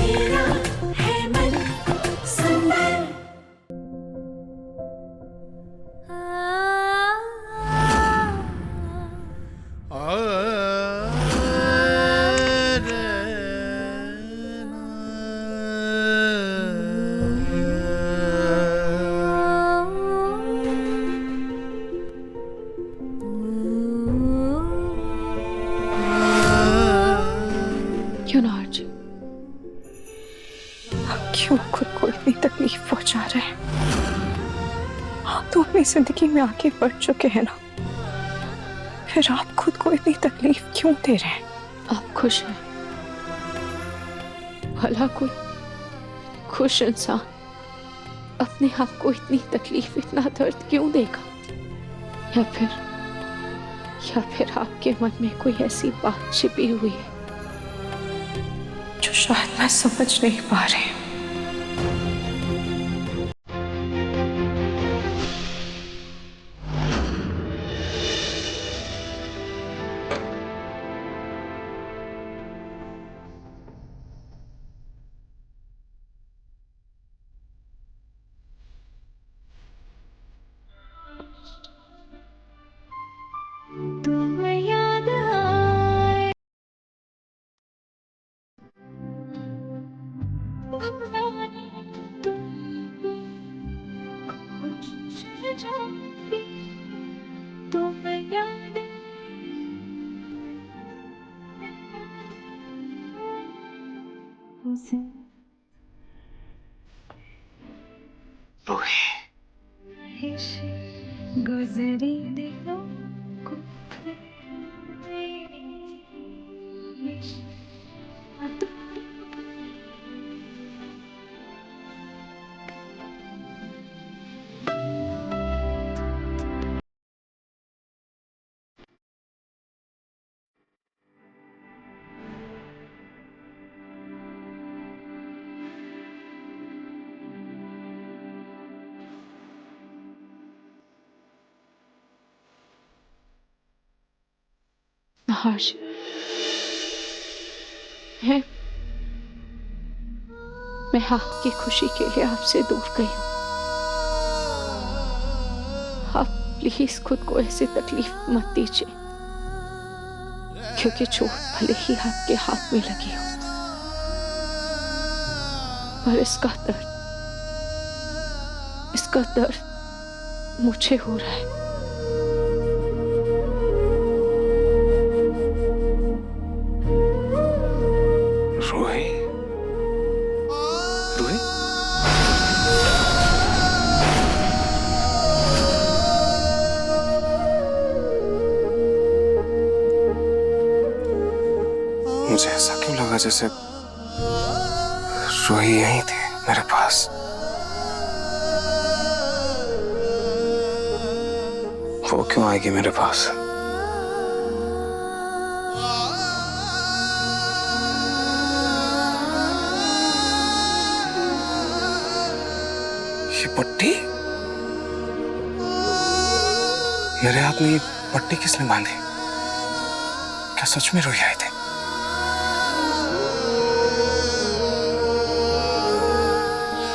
मेरा है मन सुंदर। क्यों ना अर्जुन, क्यों खुद को इतनी तकलीफ पहुंचा रहे हैं? आप तो अपनी जिंदगी में आगे बढ़ चुके हैं ना, फिर आप खुद को इतनी तकलीफ क्यों दे रहे हैं? आप खुश हैं? भला कोई खुश इंसान अपने आप को इतनी तकलीफ, इतना दर्द क्यों देगा? या फिर आपके मन में कोई ऐसी बात छिपी हुई है जो शायद मैं समझ नहीं पा रही हूँ। तुम्हें याद आए तुम्हें याद उसे गुजरी दिनों को हर्ष, मैं आपकी खुशी के लिए आपसे दूर गई हूं। आप प्लीज खुद को ऐसी तकलीफ मत दीजिए, क्योंकि चोट भले ही आपके हाथ में लगी हो, पर इसका दर्द मुझे हो रहा है। रोही, रोही, मुझे ऐसा क्यों लगा जैसे रोही यहीं थी मेरे पास। वो क्यों आएगी मेरे पास? ये पट्टी, मेरे हाथ में ये पट्टी किसने बांधी? क्या सच में रोही आई थी?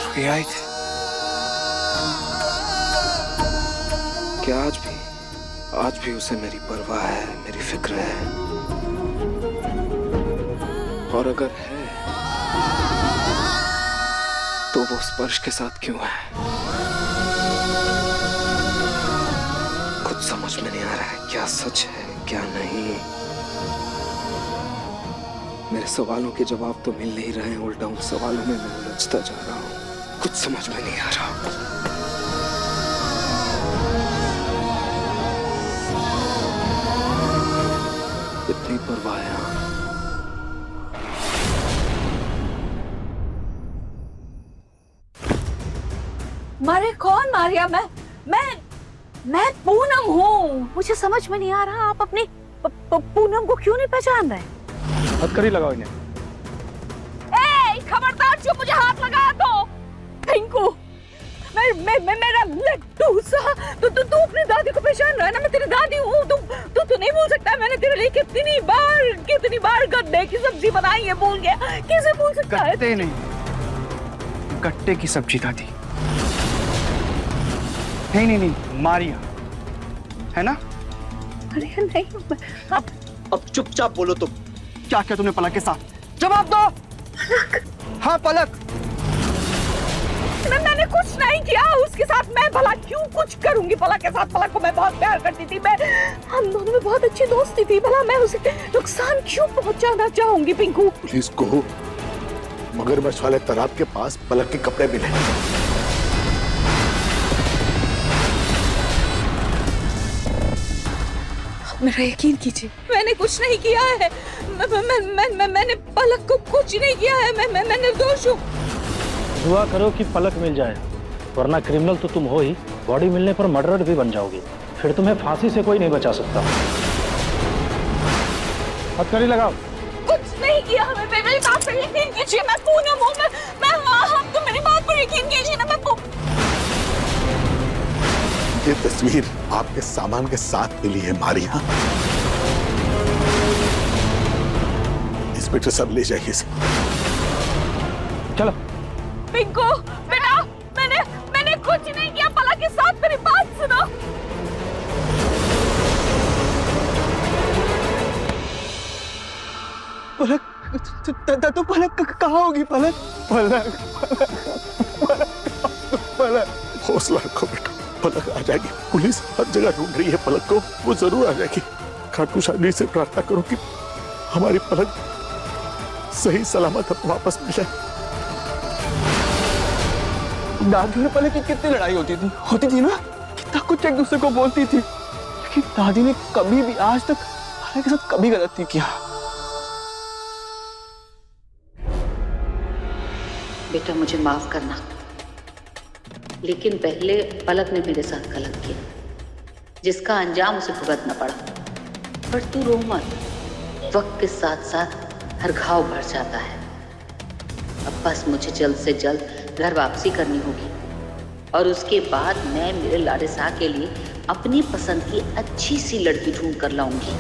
रोही आई थी क्या? आज भी उसे मेरी परवाह है, मेरी फिक्र है। और अगर है तो वो स्पर्श के साथ क्यों है? कुछ समझ में नहीं आ रहा है, क्या सच है क्या नहीं। मेरे सवालों के जवाब तो मिल नहीं रहे हैं, उल्टा उन सवालों में मैं उलझता जा रहा हूं। कुछ समझ में नहीं आ रहा। इतनी परवाह है। मारे कौन मारिया? मैं पूनम हूँ। मुझे समझ में नहीं आ रहा आप अपनी पूनम को क्यों नहीं पहचान रहे? हथकड़ी लगाओ इन्हें। ए, खबरदार जो मुझे हाथ लगा तो टिंकू, मेरा लड्डू सा। तू अपनी दादी को पहचान रहा है ना? मैं तेरी दादी हूँ। तू नहीं भूल सकता? मैंने तेरे लिए कितनी बार गन्ने की सब्जी बनाई है, भूल गया? कैसे भूल सकता? गट्टे नहीं, गट्टे की सब्जी दादी। नहीं, मारिया है ना? अरे नहीं, अब चुपचाप बोलो तुम। क्या किया तुमने पलक के साथ? जवाब दो। हाँ पलक। मैंने कुछ नहीं किया उसके साथ। मैं भला क्यों कुछ करूंगी पलक के साथ? पलक को मैं बहुत प्यार करती थी। हम दोनों में बहुत अच्छी दोस्ती थी। भला मैं उसे नुकसान क्यों पहुंचाना चाहूंगी? पिंकू पुलिस को मगरमच्छ वाले तालाब के पास पलक के कपड़े मिले। मेरा यकीन कीजिए, मैंने कुछ नहीं किया है। मैंने पलक को कुछ नहीं किया है। मैं निर्दोष हूँ। दुआ करो कि पलक मिल जाए, वरना क्रिमिनल तो तुम हो ही, बॉडी मिलने पर मर्डरर भी बन जाओगी। फिर तुम्हें फांसी से कोई नहीं बचा सकता। हथकड़ी लगाओ। कुछ नहीं किया हमें। मेरी बात पर यकीन कीजिए। मैं पूनम हूँ। हम तो मेरी बात पर यकीन कीजिए ना। ये तस्वीर आपके सामान के साथ मिली है मारिया। इंस्पेक्टर साहब ले जाइए इसे। चलो। पिंकू बेटा, मैंने कुछ नहीं किया पलक के साथ। मेरी बात सुनो। पलक तो पलक कहाँ होगी? पलक हौसला रखो बेटा, पलक आ जाएगी। पुलिस हर जगह ढूंढ रही है पलक को, वो जरूर आ जाएगी। खाटू श्याम से प्रार्थना करो कि हमारी पलक सही सलामत वापस मिल जाए। दादी और पलक की कितनी लड़ाई होती थी ना? कितना कुछ एक दूसरे को बोलती थी, लेकिन दादी ने कभी भी आज तक पलक के साथ कभी गलत नहीं किया। बेटा मुझे माफ करना, लेकिन पहले पलक ने मेरे साथ गलत किया, जिसका अंजाम उसे भुगतना पड़ा। पर तू रो मत, वक्त के साथ साथ हर घाव भर जाता है। अब बस मुझे जल्द से जल्द घर वापसी करनी होगी, और उसके बाद मैं मेरे लाडे शाह के लिए अपनी पसंद की अच्छी सी लड़की ढूंढ कर लाऊंगी।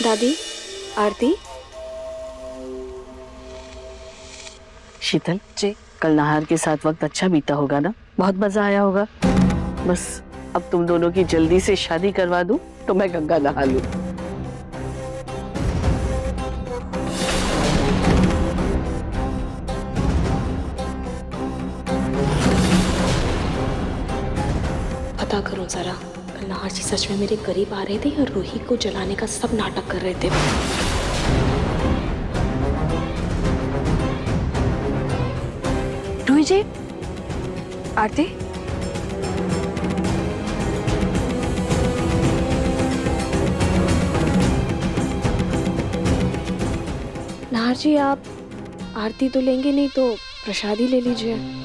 दादी, आरती। शीतल जी, कल नहार के साथ वक्त अच्छा बीता होगा ना? बहुत मजा आया होगा। बस अब तुम दोनों की जल्दी से शादी करवा दूं तो मैं गंगा नहा लूं। पता करो जरा, कल नहार जी सच में मेरे करीब आ रहे थे और रूही को जलाने का सब नाटक कर रहे थे। रूही जी, आरती। नहार जी, आप आरती तो लेंगे नहीं तो प्रसादी ले लीजिए।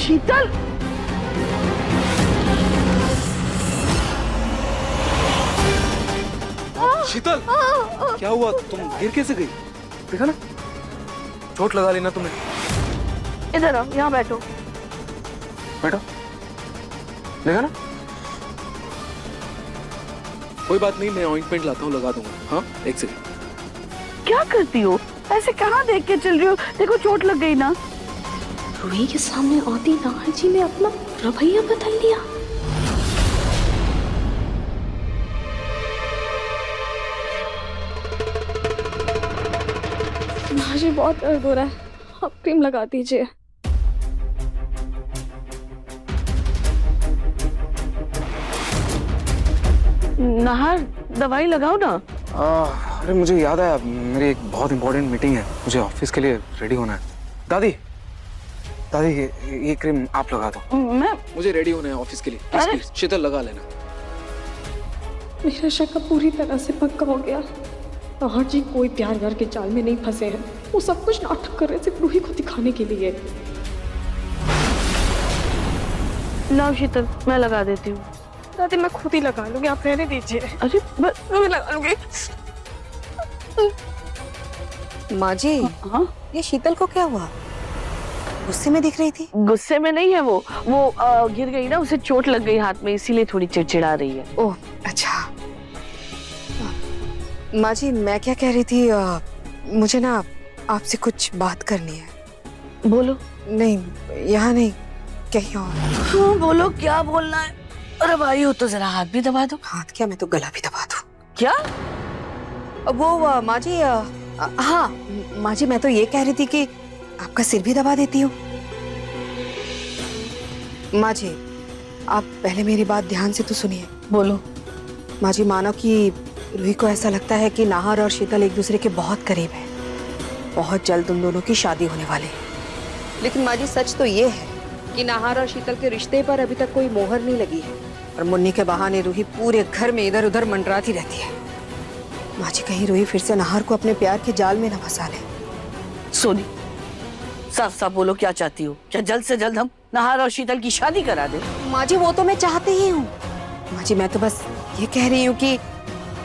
शीतल, शीतल, क्या हुआ? तुम गिर कैसे गई? देखा ना, चोट लगा लेना तुम्हें। इधर आओ, यहाँ बैठो। बैठो, देखा ना? कोई बात नहीं, मैं ऑइंटमेंट लाता हूँ, लगा दूंगा। हाँ, एक सेकंड। क्या करती हो? ऐसे कहाँ देख के चल रही हो? देखो चोट लग गई ना। रूही के सामने आती नहार जी ने अपना रवैया बदल लिया। नहार जी, बहुत दर्द हो रहा है, आप क्रीम लगा दीजिए। नहार, दवाई लगाओ ना। अरे मुझे याद आया, मेरी एक बहुत इंपॉर्टेंट मीटिंग है, मुझे ऑफिस के लिए रेडी होना है। दादी, ये क्रीम आप लगा दो। मुझे रेडी होना है ऑफिस के लिए। प्लीज शीतल, लगा लेना। मेरा शक पूरी तरह से पक्का हो गया। नाहर जी कोई प्यार व्यार के जाल में नहीं फंसे हैं। वो सब कुछ नाटक कर रहे सिर्फ रूही को दिखाने के लिए। लाओ शीतल, मैं लगा देती हूँ। दादी मैं खुद ही लगा लूंगी, आप रहने दीजिए। अरे मैं लगा लूंगी। माँ जी, हाँ, ये शीतल को क्या हुआ? गुस्से में दिख रही थी। गुस्से में नहीं है वो गिर गई ना, उसे चोट लग गई हाथ में, इसीलिए थोड़ी चिड़चिड़ा रही है। ओह अच्छा। माँ जी मैं क्या कह रही थी, मुझे ना आपसे कुछ बात करनी है। बोलो। नहीं यहाँ नहीं, कहीं और। हाँ बोलो, क्या बोलना है? अरे भाई हो तो जरा हाथ भी दबा दो। हाथ क्या, मैं तो गला भी दबा दूं। क्या? वो माँ जी, हाँ माँ जी मैं तो ये कह रही थी कि आपका सिर भी दबा देती हूँ। माँ जी आप पहले मेरी बात ध्यान से तो सुनिए। बोलो। माँ जी मानो कि रूही को ऐसा लगता है कि नाहर और शीतल एक दूसरे के बहुत करीब है, बहुत जल्द उन दोनों की शादी होने वाली है। लेकिन माँ जी सच तो ये है कि नाहर और शीतल के रिश्ते पर अभी तक कोई मोहर नहीं लगी है और मुन्नी के बहाने रूही पूरे घर में इधर उधर मंडराती रहती है। माँ जी कहीं रूही फिर से नाहर को अपने प्यार के जाल में न फंसा ले। सोनी साफ साफ बोलो, क्या चाहती हो? क्या जल्द से जल्द हम नाहर और शीतल की शादी करा दे? माँ जी वो तो मैं चाहती ही हूँ। माँ जी मैं तो बस ये कह रही हूँ कि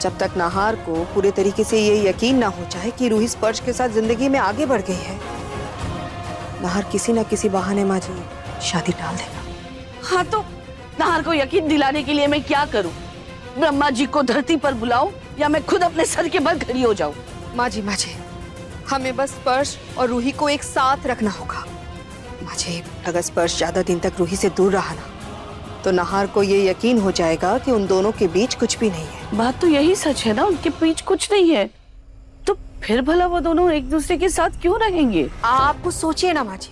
जब तक नाहर को पूरे तरीके से ये यकीन ना हो जाए कि रूही स्पर्श के साथ जिंदगी में आगे बढ़ गई है, नाहर किसी न किसी बहाने माँ जी शादी टाल देगा। हाँ तो नाहर को यकीन दिलाने के लिए मैं क्या करूं? ब्रह्मा जी को धरती पर बुलाऊं या मैं खुद अपने सर के बल खड़ी हो जाऊं? माँ जी हमें बस स्पर्श और रूही को एक साथ रखना होगा। माँ जी अगर स्पर्श ज्यादा दिन तक रूही से दूर रहा ना तो नाहर को ये यकीन हो जाएगा कि उन दोनों के बीच कुछ भी नहीं है। बात तो यही सच है ना, उनके बीच कुछ नहीं है, तो फिर भला वो दोनों एक दूसरे के साथ क्यों रहेंगे? आप कुछ सोचिए ना माँ जी,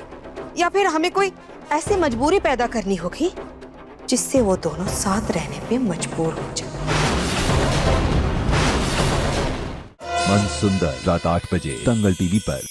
या फिर हमें कोई ऐसी मजबूरी पैदा करनी होगी जिससे वो दोनों साथ रहने पे मजबूर हो जाए। मन सुंदर रात 8 बजे दंगल टीवी पर।